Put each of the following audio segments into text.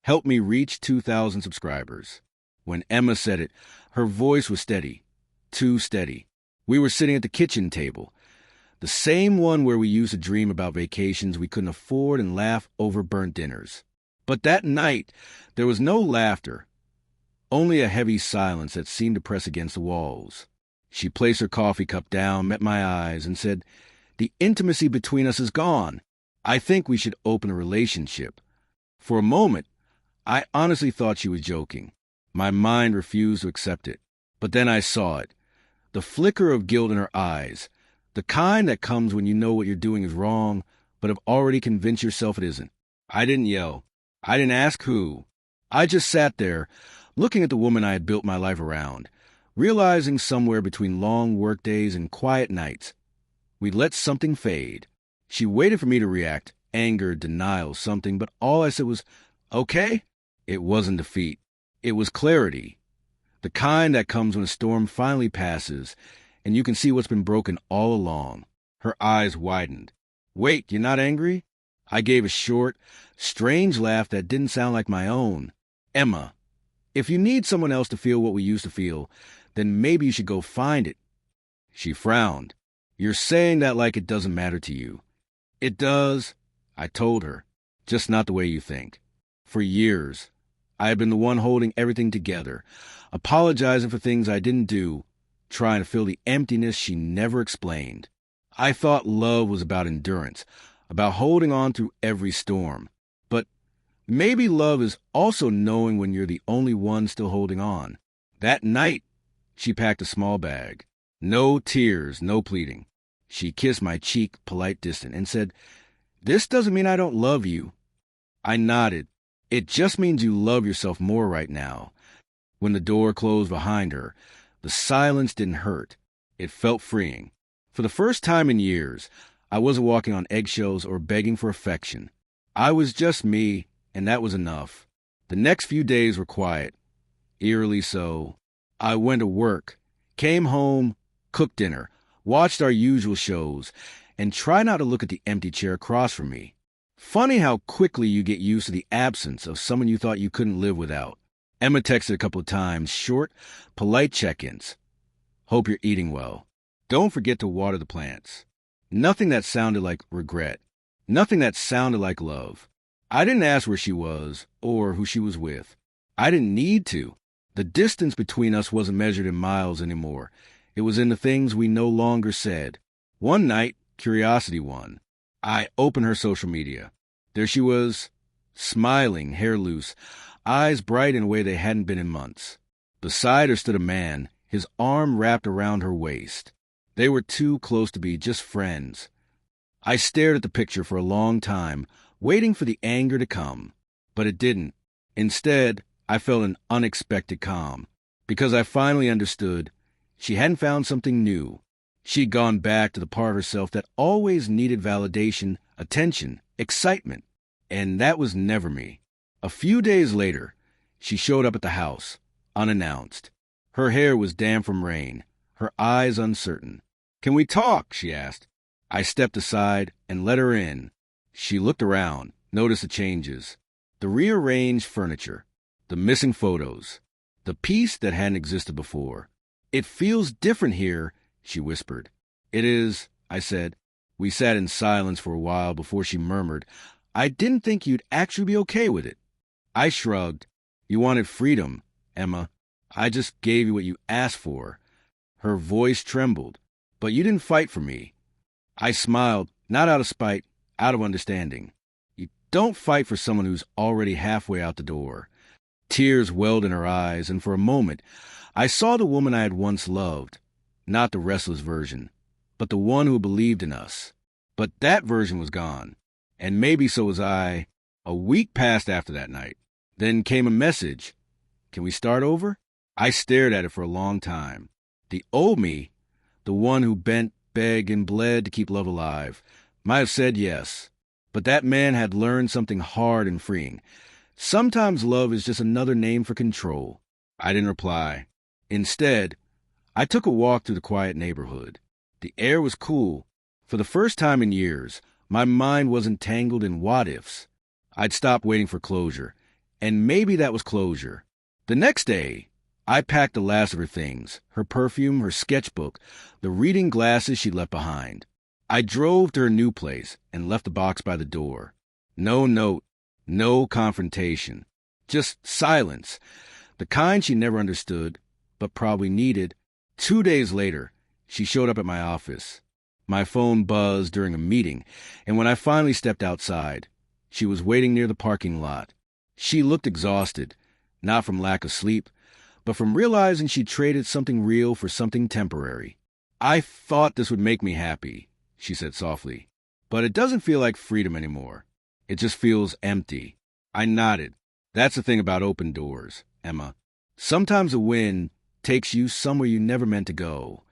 help me reach 2,000 subscribers. When Emma said it, her voice was steady, too steady. We were sitting at the kitchen table, the same one where we used to dream about vacations we couldn't afford and laugh over burnt dinners. But that night, there was no laughter, only a heavy silence that seemed to press against the walls. She placed her coffee cup down, met my eyes, and said, "The intimacy between us is gone. I think we should open a relationship." For a moment, I honestly thought she was joking. My mind refused to accept it. But then I saw it. The flicker of guilt in her eyes. The kind that comes when you know what you're doing is wrong, but have already convinced yourself it isn't. I didn't yell. I didn't ask who. I just sat there, looking at the woman I had built my life around, realizing somewhere between long workdays and quiet nights, we'd let something fade. She waited for me to react, anger, denial, something, but all I said was, "Okay?" It wasn't defeat. It was clarity. The kind that comes when a storm finally passes and you can see what's been broken all along. Her eyes widened. "Wait, you're not angry?" I gave a short, strange laugh that didn't sound like my own. "Emma, if you need someone else to feel what we used to feel, then maybe you should go find it." She frowned. "You're saying that like it doesn't matter to you." "It does," I told her, "just not the way you think." For years, I had been the one holding everything together, apologizing for things I didn't do, trying to fill the emptiness she never explained. I thought love was about endurance, about holding on through every storm. But maybe love is also knowing when you're the only one still holding on. That night, she packed a small bag. No tears, no pleading. She kissed my cheek, polite, distant, and said, "This doesn't mean I don't love you." I nodded. "It just means you love yourself more right now." When the door closed behind her, the silence didn't hurt. It felt freeing. For the first time in years, I wasn't walking on eggshells or begging for affection. I was just me, and that was enough. The next few days were quiet, eerily so. I went to work, came home, cooked dinner, watched our usual shows, and tried not to look at the empty chair across from me. Funny how quickly you get used to the absence of someone you thought you couldn't live without. Emma texted a couple of times, short, polite check-ins. "Hope you're eating well. Don't forget to water the plants." Nothing that sounded like regret. Nothing that sounded like love. I didn't ask where she was or who she was with. I didn't need to. The distance between us wasn't measured in miles anymore. It was in the things we no longer said. One night, curiosity won. I opened her social media. There she was, smiling, hair loose, eyes bright in a way they hadn't been in months. Beside her stood a man, his arm wrapped around her waist. They were too close to be just friends. I stared at the picture for a long time, waiting for the anger to come. But it didn't. Instead, I felt an unexpected calm, because I finally understood she hadn't found something new. She'd gone back to the part of herself that always needed validation, attention, excitement. And that was never me. A few days later, she showed up at the house, unannounced. Her hair was damp from rain, her eyes uncertain. "Can we talk?" she asked. I stepped aside and let her in. She looked around, noticed the changes. The rearranged furniture, the missing photos, the peace that hadn't existed before. "It feels different here," she whispered. "It is," I said. We sat in silence for a while before she murmured, "I didn't think you'd actually be okay with it." I shrugged. "You wanted freedom, Emma. I just gave you what you asked for." Her voice trembled. "But you didn't fight for me." I smiled, not out of spite, out of understanding. You don't fight for someone who's already halfway out the door. Tears welled in her eyes, and for a moment, I saw the woman I had once loved. Not the restless version, but the one who believed in us. But that version was gone, and maybe so was I. A week passed after that night. Then came a message. "Can we start over?" I stared at it for a long time. The old me, the one who bent, begged, and bled to keep love alive, might have said yes. But that man had learned something hard and freeing. Sometimes love is just another name for control. I didn't reply. Instead, I took a walk through the quiet neighborhood. The air was cool. For the first time in years, my mind wasn't tangled in what-ifs. I'd stopped waiting for closure, And maybe that was closure. The next day, I packed the last of her things, her perfume, her sketchbook, the reading glasses she left behind. I drove to her new place and left the box by the door. No note, no confrontation, just silence, the kind she never understood, but probably needed. 2 days later, she showed up at my office. My phone buzzed during a meeting, and when I finally stepped outside, she was waiting near the parking lot. She looked exhausted, not from lack of sleep, but from realizing she traded something real for something temporary. "I thought this would make me happy," she said softly, "but it doesn't feel like freedom anymore. It just feels empty." I nodded. That's the thing about open doors, Emma. Sometimes a win takes you somewhere you never meant to go.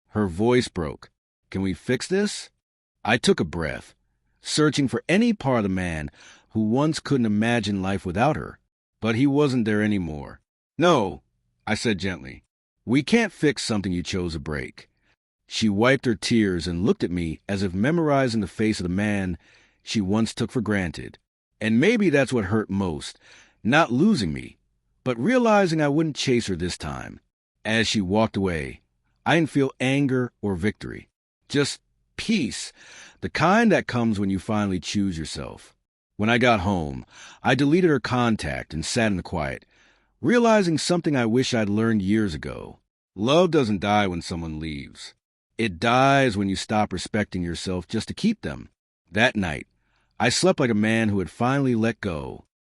Her voice broke. "Can we fix this?" I took a breath, searching for any part of the man who once couldn't imagine life without her. But he wasn't there anymore. "No," I said gently. "We can't fix something you chose to break." She wiped her tears and looked at me as if memorizing the face of the man she once took for granted. And maybe that's what hurt most, not losing me, but realizing I wouldn't chase her this time. As she walked away, I didn't feel anger or victory. Just peace, the kind that comes when you finally choose yourself. When I got home, I deleted her contact and sat in the quiet, realizing something I wish I'd learned years ago. Love doesn't die when someone leaves. It dies when you stop respecting yourself just to keep them. That night, I slept like a man who had finally let go.